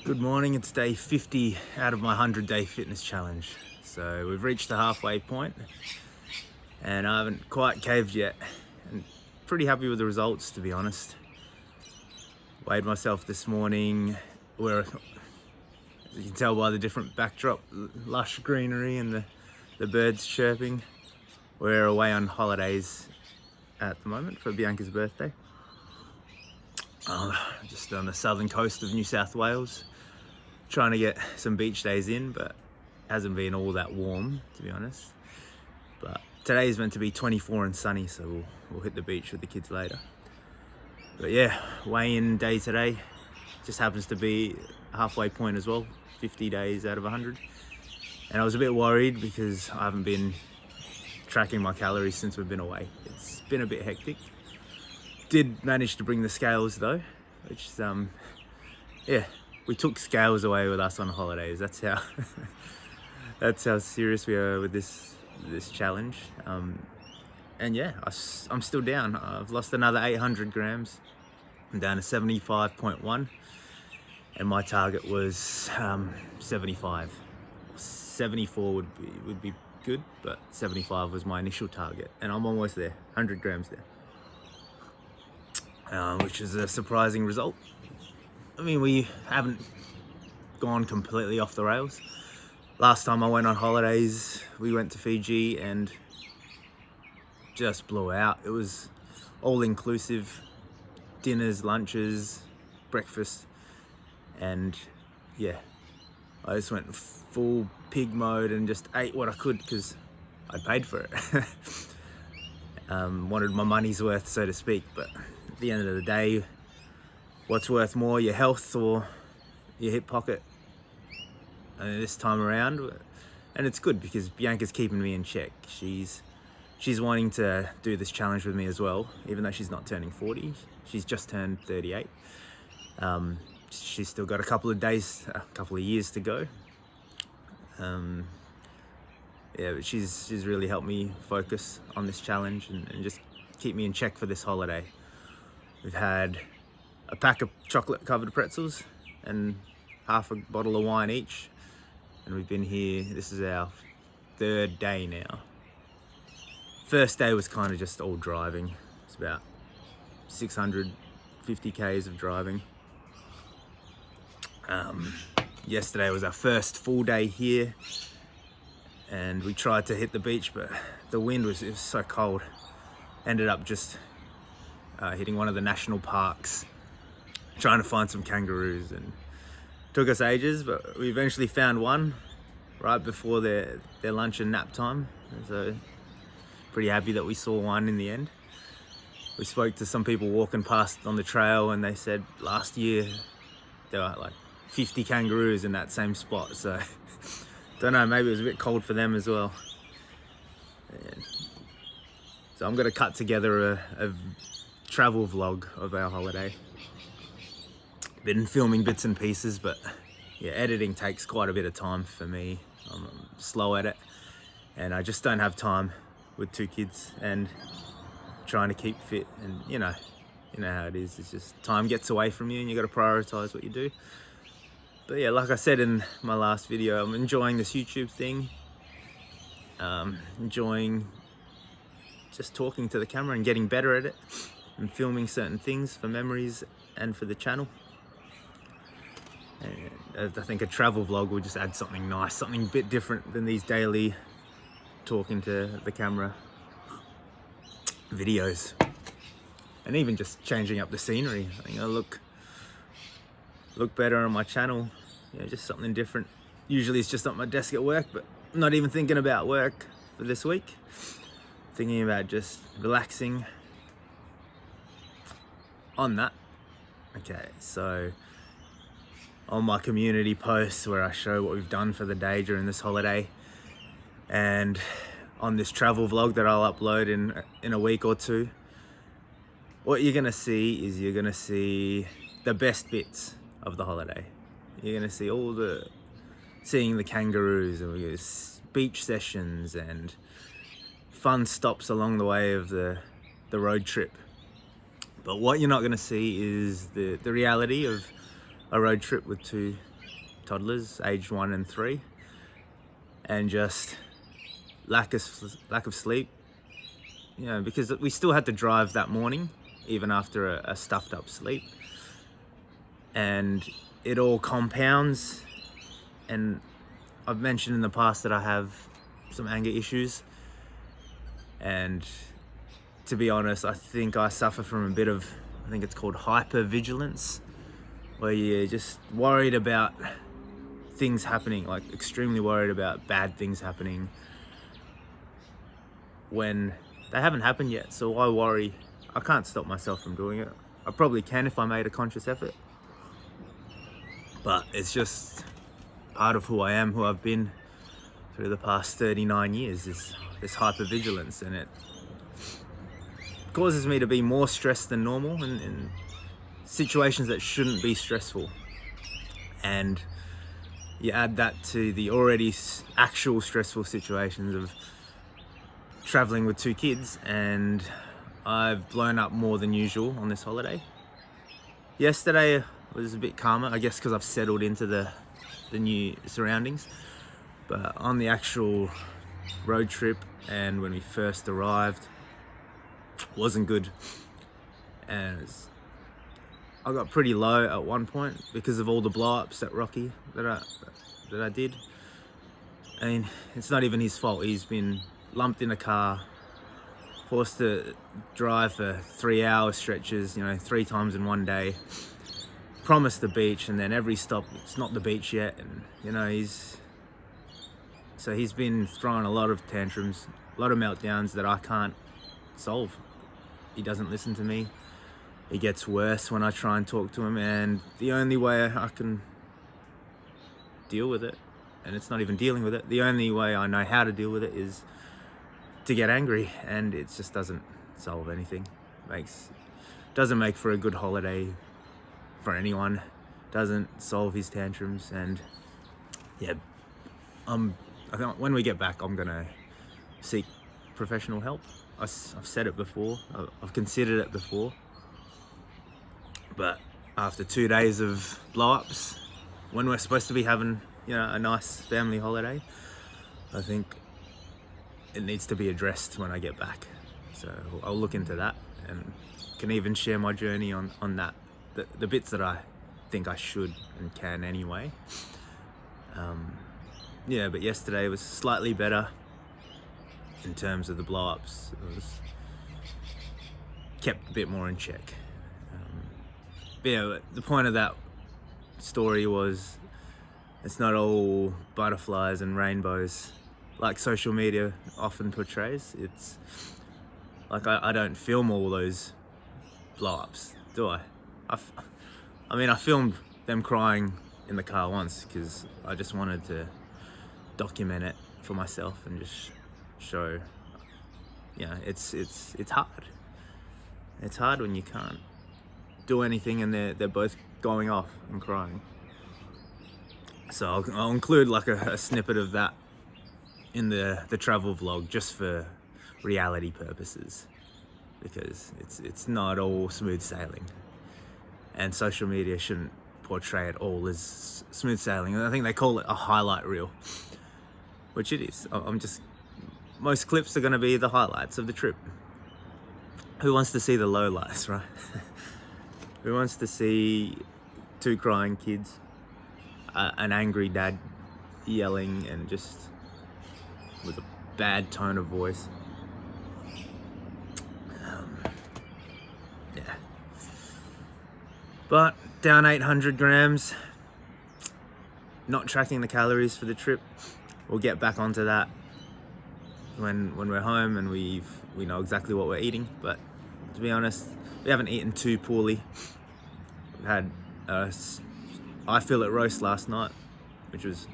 Good morning, it's day 50 out of my 100-day fitness challenge. So we've reached the halfway point and I haven't quite caved yet. And pretty happy with the results, to be honest. Weighed myself this morning, where, as you can tell by the different backdrop, lush greenery and the birds chirping. We're away on holidays at the moment for Bianca's birthday. Just on the southern coast of New South Wales. Trying to get some beach days in, but hasn't been all that warm, to be honest. But today is meant to be 24 and sunny, so we'll hit the beach with the kids later. But yeah, weigh-in day today just happens to be halfway point as well, 50 days out of 100. And I was a bit worried because I haven't been tracking my calories since we've been away. It's been a bit hectic. Did manage to bring the scales though, which yeah. We took scales away with us on holidays. That's how that's how serious we are with this challenge. And yeah, I'm still down. I've lost another 800 grams. I'm down to 75.1, and my target was 75. 74 would be good, but 75 was my initial target, and I'm almost there. 100 grams there, which is a surprising result. I mean, we haven't gone completely off the rails. Last time I went on holidays, we went to Fiji and just blew out. It was all inclusive, dinners, lunches, breakfast, and yeah, I just went full pig mode and just ate what I could because I paid for it. Wanted my money's worth, so to speak, but at the end of the day, what's worth more, your health or your hip pocket? And this time around, and it's good because Bianca's keeping me in check. She's wanting to do this challenge with me as well, even though she's not turning 40. She's just turned 38. She's still got a couple of years to go. Yeah, but she's really helped me focus on this challenge and just keep me in check for this holiday. We've had a pack of chocolate covered pretzels and half a bottle of wine each, and we've been here. This is our third day now. First day was kind of just all driving. It's about 650 k's of driving. Yesterday was our first full day here, and we tried to hit the beach, but the wind was so cold. Ended up just hitting one of the national parks, trying to find some kangaroos, and took us ages, but we eventually found one right before their lunch and nap time. So pretty happy that we saw one in the end. We spoke to some people walking past on the trail, and they said last year there were like 50 kangaroos in that same spot. So don't know, maybe it was a bit cold for them as well. And so I'm gonna cut together a travel vlog of our holiday. Been filming bits and pieces, but yeah, editing takes quite a bit of time for me. I'm slow at it, and I just don't have time with two kids and trying to keep fit. And you know how it is. It's just time gets away from you, and you got to prioritize what you do. But yeah, like I said in my last video, I'm enjoying this YouTube thing. Enjoying just talking to the camera and getting better at it, and filming certain things for memories and for the channel. And I think a travel vlog will just add something nice, something a bit different than these daily talking to the camera videos. And even just changing up the scenery. I think I'll look better on my channel. Just something different. Usually it's just at my desk at work, but I'm not even thinking about work for this week. Thinking about just relaxing on that. Okay, so on my community posts where I show what we've done for the day during this holiday, and on this travel vlog that I'll upload in a week or two, what you're gonna see is the best bits of the holiday. You're gonna see seeing the kangaroos, and beach sessions and fun stops along the way of the road trip. But what you're not gonna see is the reality of a road trip with two toddlers, aged 1 and 3, and just lack of sleep. You know, because we still had to drive that morning, even after a stuffed up sleep, and it all compounds. And I've mentioned in the past that I have some anger issues, and to be honest, I think I suffer from a bit of, I think it's called hypervigilance, where you're just worried about things happening, like extremely worried about bad things happening when they haven't happened yet. So why worry? I can't stop myself from doing it. I probably can if I made a conscious effort, but it's just part of who I am, who I've been through the past 39 years, is this hypervigilance, and it causes me to be more stressed than normal in situations that shouldn't be stressful. And you add that to the already actual stressful situations of traveling with 2 kids, and I've blown up more than usual on this holiday. Yesterday was a bit calmer, I guess because I've settled into the new surroundings, but on the actual road trip and when we first arrived, wasn't good. And I got pretty low at one point because of all the blow-ups at Rocky that I did. I mean, it's not even his fault. He's been lumped in a car, forced to drive for 3-hour stretches, 3 times in one day, promised the beach, and then every stop, it's not the beach yet. And he's been throwing a lot of tantrums, a lot of meltdowns that I can't solve. He doesn't listen to me. It gets worse when I try and talk to him, and the only way I can deal with it, and it's not even dealing with it, the only way I know how to deal with it is to get angry, and it just doesn't solve anything. Doesn't make for a good holiday for anyone, doesn't solve his tantrums. And yeah, I think when we get back, I'm gonna seek professional help. I've said it before, I've considered it before, but after 2 days of blow-ups, when we're supposed to be having a nice family holiday, I think it needs to be addressed when I get back. So I'll look into that and can even share my journey on that, the bits that I think I should and can anyway. Yeah, but yesterday was slightly better in terms of the blow-ups. It was kept a bit more in check. But yeah, the point of that story was, it's not all butterflies and rainbows like social media often portrays. It's like I don't film all those blow-ups, do I? I filmed them crying in the car once because I just wanted to document it for myself and just show, it's hard. It's hard when you can't do anything and they're both going off and crying. So I'll include like a snippet of that in the travel vlog, just for reality purposes, because it's not all smooth sailing, and social media shouldn't portray it all as smooth sailing. And I think they call it a highlight reel, which it is. Most clips are going to be the highlights of the trip. Who wants to see the lowlights, right? Who wants to see 2 crying kids, an angry dad yelling and just with a bad tone of voice? Yeah. But down 800 grams, not tracking the calories for the trip. We'll get back onto that when we're home and we know exactly what we're eating. But to be honest, we haven't eaten too poorly. We've had I fillet roast last night, which was